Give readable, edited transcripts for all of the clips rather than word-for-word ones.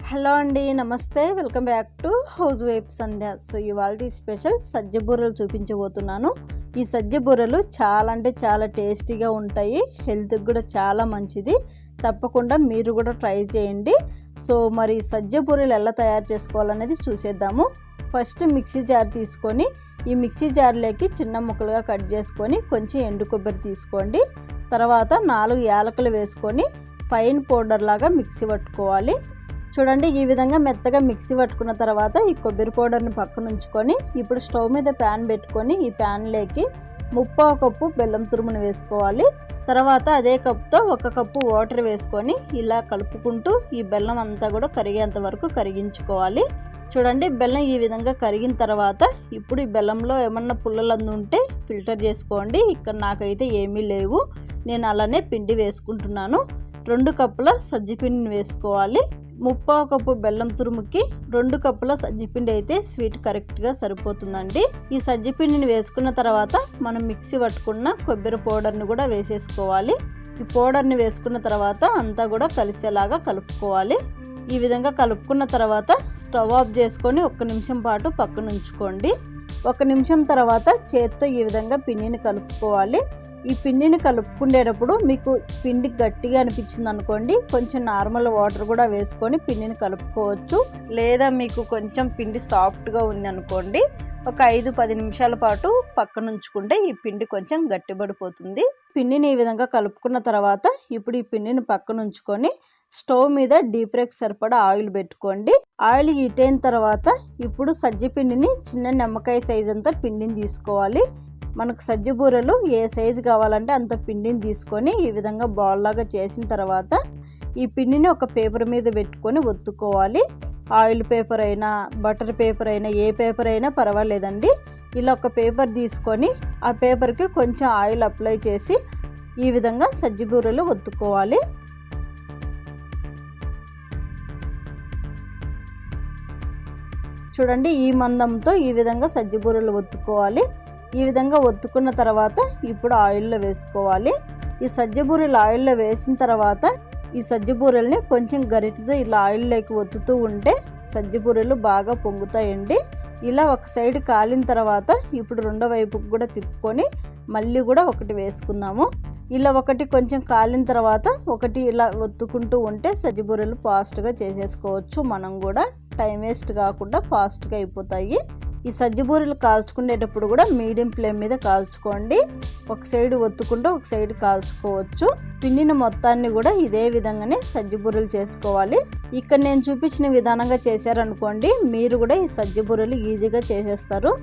Hello అండి, నమస్తే. Welcome back to housewife Sandhya. So ఇవాళ స్పెషల్ సజ్జ బూరెలు చూపించబోతున్నాను. ఈ సజ్జ బూరెలు చాలా అంటే చాలా టేస్టీగా ఉంటాయి, హెల్త్కి కూడా చాలా మంచిది. తప్పకుండా మీరు కూడా ట్రై చేయండి. సో మరి సజ్జ బూరెలు ఎలా తయారు చేసుకోవాలనేది చూసేద్దాము. ఫస్ట్ మిక్సీ జార్ తీసుకొని ఈ మిక్సీ జార్లోకి చిన్న ముక్కలుగా కట్ చేసుకొని కొంచెం ఎండు కొబ్బరి తీసుకోండి. తర్వాత 4 యాలకులు వేసుకొని ఫైన్ పౌడర్ లాగా మిక్సీ పట్టుకోవాలి. చూడండి, ఈ విధంగా మెత్తగా మిక్సీ పట్టుకున్న తర్వాత ఈ కొబ్బరి పౌడర్ని పక్కన ఉంచుకొని ఇప్పుడు స్టవ్ మీద ప్యాన్ పెట్టుకొని ఈ ప్యాన్లోకి 1/4 కప్పు బెల్లం తురుమును వేసుకోవాలి. తర్వాత అదే కప్తో 1 కప్పు వాటర్ వేసుకొని ఇలా కలుపుకుంటూ ఈ బెల్లం అంతా కూడా కరిగేంత వరకు కరిగించుకోవాలి. చూడండి, బెల్లం ఈ విధంగా కరిగిన తర్వాత ఇప్పుడు ఈ బెల్లంలో ఏమన్నా పుల్లలందు ఉంటే ఫిల్టర్ చేసుకోండి. ఇక్కడ నాకైతే ఏమీ లేవు, నేను అలానే పిండి వేసుకుంటున్నాను. 2 కప్పుల సజ్జపిండిని వేసుకోవాలి. 1/4 కప్పు బెల్లం తురుముకి 2 కప్పుల సజ్జపిండి అయితే స్వీట్ కరెక్ట్గా సరిపోతుందండి. ఈ సజ్జపిండిని వేసుకున్న తర్వాత మనం మిక్సీ పట్టుకున్న కొబ్బరి పౌడర్ని కూడా వేసేసుకోవాలి. ఈ పౌడర్ని వేసుకున్న తర్వాత అంతా కూడా కలిసేలాగా కలుపుకోవాలి. ఈ విధంగా కలుపుకున్న తర్వాత స్టవ్ ఆఫ్ చేసుకొని 1 నిమిషం పాటు పక్కన ఉంచుకోండి. 1 నిమిషం తర్వాత చేత్తో ఈ విధంగా పిండిని కలుపుకోవాలి. ఈ పిండిని కలుపుకునేటప్పుడు మీకు పిండి గట్టిగా అనిపించింది అనుకోండి, కొంచెం నార్మల్ వాటర్ కూడా వేసుకొని పిండిని కలుపుకోవచ్చు. లేదా మీకు కొంచెం పిండి సాఫ్ట్గా ఉంది అనుకోండి, ఒక 5-10 నిమిషాల పాటు పక్కన ఉంచుకుంటే ఈ పిండి కొంచెం గట్టిపడిపోతుంది. పిండిని ఈ విధంగా కలుపుకున్న తర్వాత ఇప్పుడు ఈ పిండిని పక్కన ఉంచుకొని స్టవ్ మీద డీప్ ఫ్రైకి సరిపడా ఆయిల్ పెట్టుకోండి. ఆయిల్ హీట్ అయిన తర్వాత ఇప్పుడు సజ్జ పిండిని చిన్న నిమ్మకాయ సైజ్ అంతా పిండిని తీసుకోవాలి. మనకు సజ్జ బూరెలు ఏ సైజు కావాలంటే అంత పిండిని తీసుకొని ఈ విధంగా బాల్ లాగా చేసిన తర్వాత ఈ పిండిని ఒక పేపర్ మీద పెట్టుకొని ఒత్తుకోవాలి. ఆయిల్ పేపర్ అయినా బటర్ పేపర్ అయినా ఏ పేపర్ అయినా పర్వాలేదండి. ఇలా ఒక పేపర్ తీసుకొని ఆ పేపర్కి కొంచెం ఆయిల్ అప్లై చేసి ఈ విధంగా సజ్జ బూరెలు ఒత్తుకోవాలి. చూడండి, ఈ మందంతో ఈ విధంగా సజ్జ బూరెలు ఒత్తుకోవాలి. ఈ విధంగా ఒత్తుకున్న తర్వాత ఇప్పుడు ఆయిల్లో వేసుకోవాలి. ఈ సజ్జ బూరెలు ఆయిల్లో వేసిన తర్వాత ఈ సజ్జ బూరెల్ని కొంచెం గరిటెతో ఇలా ఆయిల్లోకి ఒత్తుతూ ఉంటే సజ్జ బూరెలు బాగా పొంగుతాయండి. ఇలా ఒక సైడ్ కాలిన తర్వాత ఇప్పుడు రెండో వైపుకి కూడా తిప్పుకొని మళ్ళీ కూడా ఒకటి వేసుకుందాము. ఇలా ఒకటి కొంచెం కాలిన తర్వాత ఒకటి ఇలా ఒత్తుకుంటూ ఉంటే సజ్జ బూరెలు ఫాస్ట్గా చేసేసుకోవచ్చు. మనం కూడా టైం వేస్ట్ కాకుండా ఫాస్ట్గా అయిపోతాయి. ఈ సజ్జ బూరెలు కాల్చుకునేటప్పుడు కూడా మీడియం ఫ్లేమ్ మీద కాల్చుకోండి. ఒక సైడ్ ఒత్తుకుంటూ ఒక సైడ్ కాల్చుకోవచ్చు. పిండిని మొత్తాన్ని కూడా ఇదే విధంగానే సజ్జ బూరెలు చేసుకోవాలి. ఇక్కడ నేను చూపించిన విధానంగా చేశారనుకోండి, మీరు కూడా ఈ సజ్జ బూరెలు ఈజీగా చేసేస్తారు.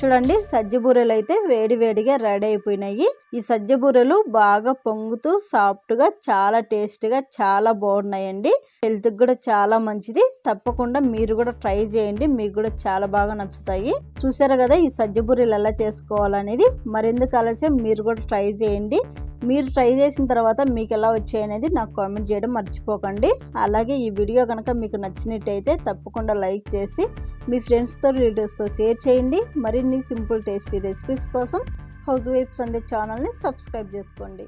చూడండి, సజ్జ బూరెలు అయితే వేడివేడిగా రెడీ అయిపోయినాయి. ఈ సజ్జ బూరెలు బాగా పొంగుతూ సాఫ్ట్గా చాలా టేస్టీగా చాలా బాగున్నాయండి. హెల్త్కి కూడా చాలా మంచిది. తప్పకుండా మీరు కూడా ట్రై చేయండి, మీకు కూడా చాలా బాగా నచ్చుతాయి. చూసారు కదా ఈ సజ్జ బూరెలు ఎలా చేసుకోవాలనేది. మరెందుకు ఆలస్యం, మీరు కూడా ట్రై చేయండి. మీరు ట్రై చేసిన తర్వాత మీకు ఎలా వచ్చాయనేది నాకు కామెంట్ చేయడం మర్చిపోకండి. అలాగే ఈ వీడియో కనుక మీకు నచ్చినట్టయితే తప్పకుండా లైక్ చేసి మీ ఫ్రెండ్స్తో రిలేటివ్స్తో షేర్ చేయండి. మరిన్ని సింపుల్ టేస్టీ రెసిపీస్ కోసం హౌస్ వైఫ్ సంధ్య ఛానల్ని సబ్స్క్రైబ్ చేసుకోండి.